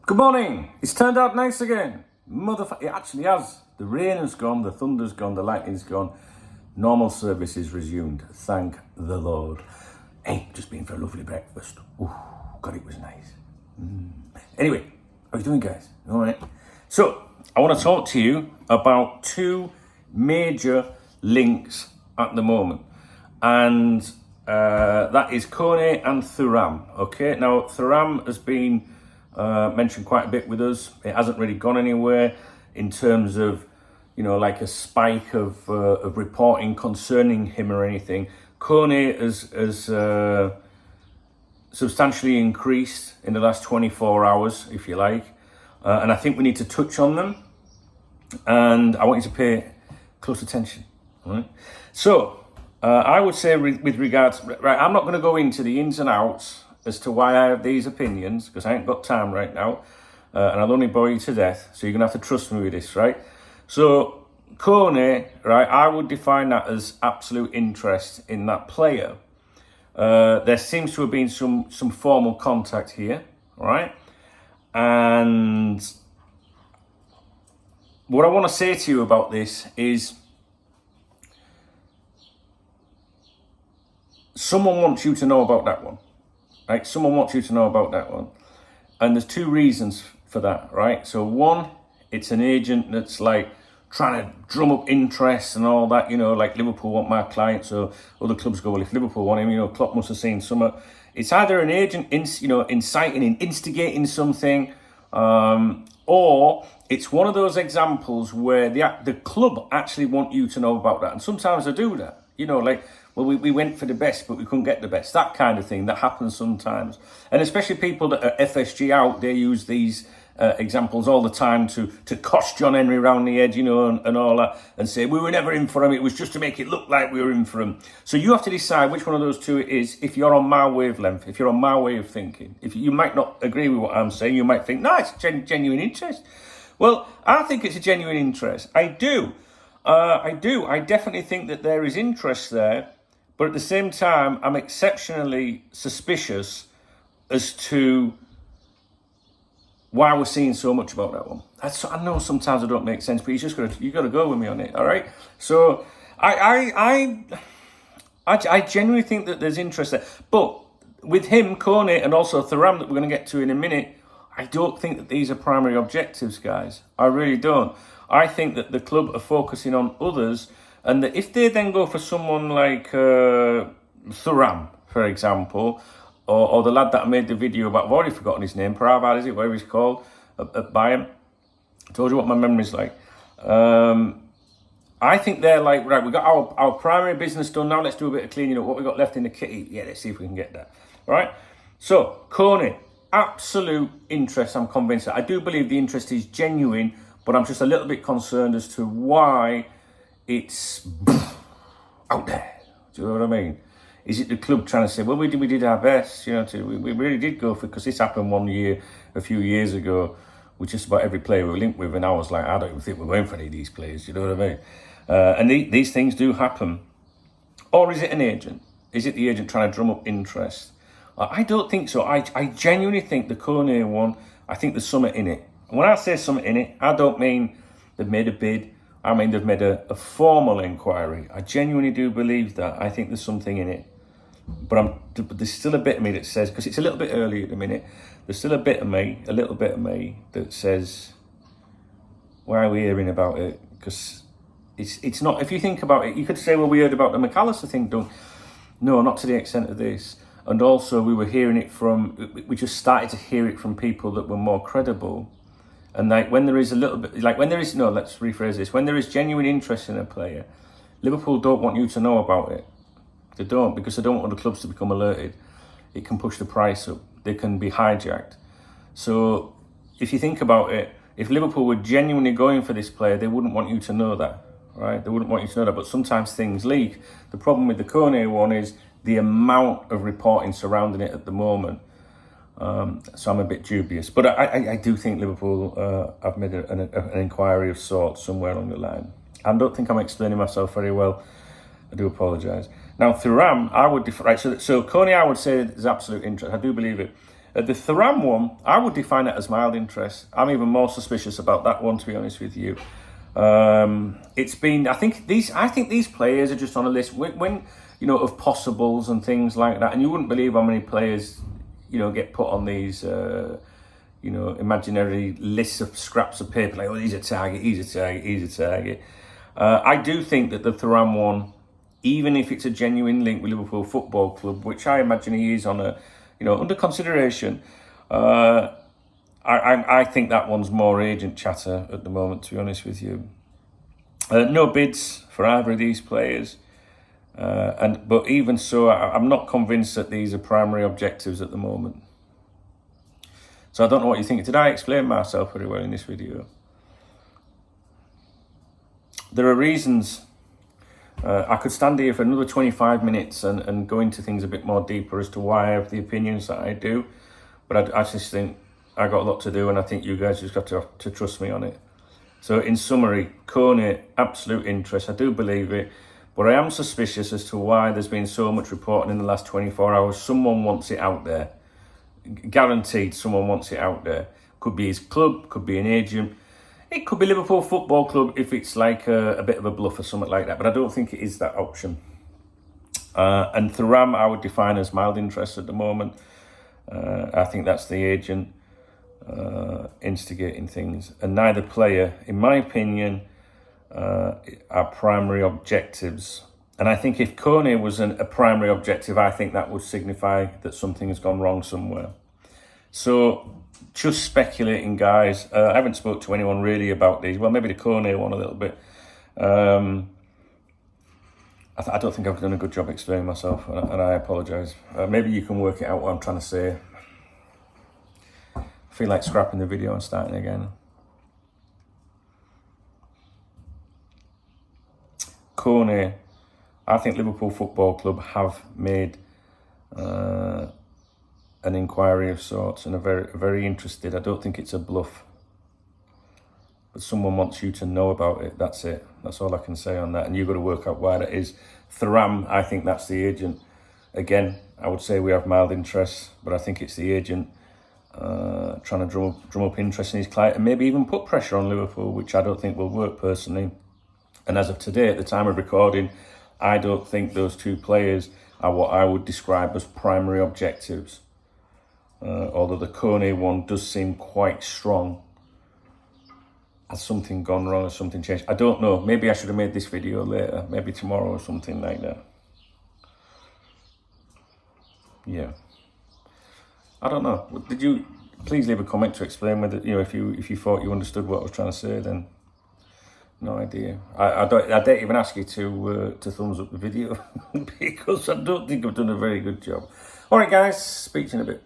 Good morning. It's turned out nice again. It actually has. The rain has gone, the thunder's gone, the lightning's gone. Normal service is resumed. Thank the Lord. Hey, just been for a lovely breakfast. Ooh, God, it was nice. Anyway, how are you doing, guys? All right. So, I want to talk to you about two major links at the moment. And that is Kone and Thuram. Okay, now Thuram has been mentioned quite a bit with us. It hasn't really gone anywhere in terms of, you know, like a spike of reporting concerning him or anything. Kone has substantially increased in the last 24 hours, if you like. And I think we need to touch on them. And I want you to pay close attention. All right? So, I would say with regards, right, I'm not going to go into the ins and outs as to why I have these opinions, because I ain't got time right now, and I'll only bore you to death, so you're going to have to trust me with this, right? So, Kone, right, I would define that as absolute interest in that player. There seems to have been some formal contact here, right? And what I want to say to you about this is someone wants you to know about that one. Right, someone wants you to know about that one. And there's two reasons for that, right? So one, it's an agent that's like trying to drum up interest and all that, you know, like Liverpool want my client, so other clubs go, well, if Liverpool want him, you know, Klopp must have seen something. It's either an agent, inciting and instigating something, or it's one of those examples where the club actually want you to know about that. And sometimes they do that, you know, like, well, we went for the best, but we couldn't get the best. That kind of thing, that happens sometimes. And especially people that are FSG out, they use these examples all the time to cost John Henry round the edge, you know, and all that, and say, we were never in for him, it was just to make it look like we were in for him. So you have to decide which one of those two it is, if you're on my wavelength, if you're on my way of thinking. If you might not agree with what I'm saying, you might think, no, it's genuine interest. Well, I think it's a genuine interest. I do. I definitely think that there is interest there. But at the same time, I'm exceptionally suspicious as to why we're seeing so much about that one. I know sometimes it don't make sense, but you got to go with me on it, all right? So I genuinely think that there's interest there. But with him, Kone, and also Thuram, that we're going to get to in a minute, I don't think that these are primary objectives, guys. I really don't. I think that the club are focusing on others. And that if they then go for someone like Thuram, for example, or the lad that made the video about, I've already forgotten his name, Paravad, is it, whatever he's called, at Bayern. I told you what my memory's like. I think they're like, right, we got our primary business done, now let's do a bit of cleaning up. What we got left in the kitty, yeah, let's see if we can get that. All right? So, Kone, absolute interest, I'm convinced. I do believe the interest is genuine, but I'm just a little bit concerned as to why it's out there. Do you know what I mean? Is it the club trying to say, well, we did our best, you know, we really did go for it, because this happened a few years ago, with just about every player we were linked with, and I was like, I don't even think we're going for any of these players, you know what I mean? And these things do happen. Or is it an agent? Is it the agent trying to drum up interest? I don't think so. I genuinely think the Kone one, I think there's something in it. And when I say something in it, I don't mean they've made a bid. I mean, they've made a formal inquiry. I genuinely do believe that. I think there's something in it. But there's still a bit of me that says, because it's a little bit early at the minute, there's still a little bit of me that says, why are we hearing about it? Because it's not, if you think about it, you could say, well, we heard about the McAllister thing done. No, not to the extent of this. And also we were hearing it we just started to hear it from people that were more credible. And like when there is let's rephrase this. When there is genuine interest in a player, Liverpool don't want you to know about it. They don't, because they don't want the clubs to become alerted. It can push the price up. They can be hijacked. So if you think about it, if Liverpool were genuinely going for this player, they wouldn't want you to know that, right? They wouldn't want you to know that, but sometimes things leak. The problem with the Kone one is the amount of reporting surrounding it at the moment. So I'm a bit dubious, but I do think Liverpool have made an inquiry of sorts somewhere along the line. I don't think I'm explaining myself very well. I do apologise. Now Thuram, I would so Kone, I would say there's absolute interest. I do believe it. The Thuram one, I would define it as mild interest. I'm even more suspicious about that one, to be honest with you. It's been, I think these players are just on a list when you know, of possibles and things like that, and you wouldn't believe how many players, you know, get put on these you know, imaginary lists of scraps of paper, like, oh, he's a target, he's a target, he's a target. I do think that the Thuram one, even if it's a genuine link with Liverpool Football Club, which I imagine he is on a, you know, under consideration, I think that one's more agent chatter at the moment, to be honest with you. No bids for either of these players, but even so, I'm not convinced that these are primary objectives at the moment. So I don't know what you think. Did I explain myself very well in this video? There are reasons. I could stand here for another 25 minutes and go into things a bit more deeper as to why I have the opinions that I do. But I just think I got a lot to do, and I think you guys just got to trust me on it. So in summary, Kone, absolute interest. I do believe it. But I am suspicious as to why there's been so much reporting in the last 24 hours. Someone wants it out there. Guaranteed someone wants it out there. Could be his club, could be an agent. It could be Liverpool Football Club if it's like a bit of a bluff or something like that. But I don't think it is that option. And Thuram I would define as mild interest at the moment. I think that's the agent instigating things. And neither player, in my opinion, are primary objectives. And I think if Kone was a primary objective, I think that would signify that something has gone wrong somewhere. So just speculating, guys. I haven't spoke to anyone really about these. Well, maybe the Kone one a little bit. I don't think I've done a good job explaining myself, and I apologise. Maybe you can work it out what I'm trying to say. I feel like scrapping the video and starting again. Kone, I think Liverpool Football Club have made an inquiry of sorts and are very interested. I don't think it's a bluff. But someone wants you to know about it. That's it. That's all I can say on that. And you've got to work out why that is. Thuram, I think that's the agent. Again, I would say we have mild interest, but I think it's the agent trying to drum up interest in his client and maybe even put pressure on Liverpool, which I don't think will work personally. And as of today, at the time of recording, I don't think those two players are what I would describe as primary objectives. Although the Kone one does seem quite strong. Has something gone wrong or something changed? I don't know. Maybe I should have made this video later. Maybe tomorrow or something like that. Yeah. I don't know. Did you please leave a comment to explain whether, you know, if you thought you understood what I was trying to say, then no idea. I don't even ask you to thumbs up the video because I don't think I've done a very good job. All right, guys. Speak to you in a bit.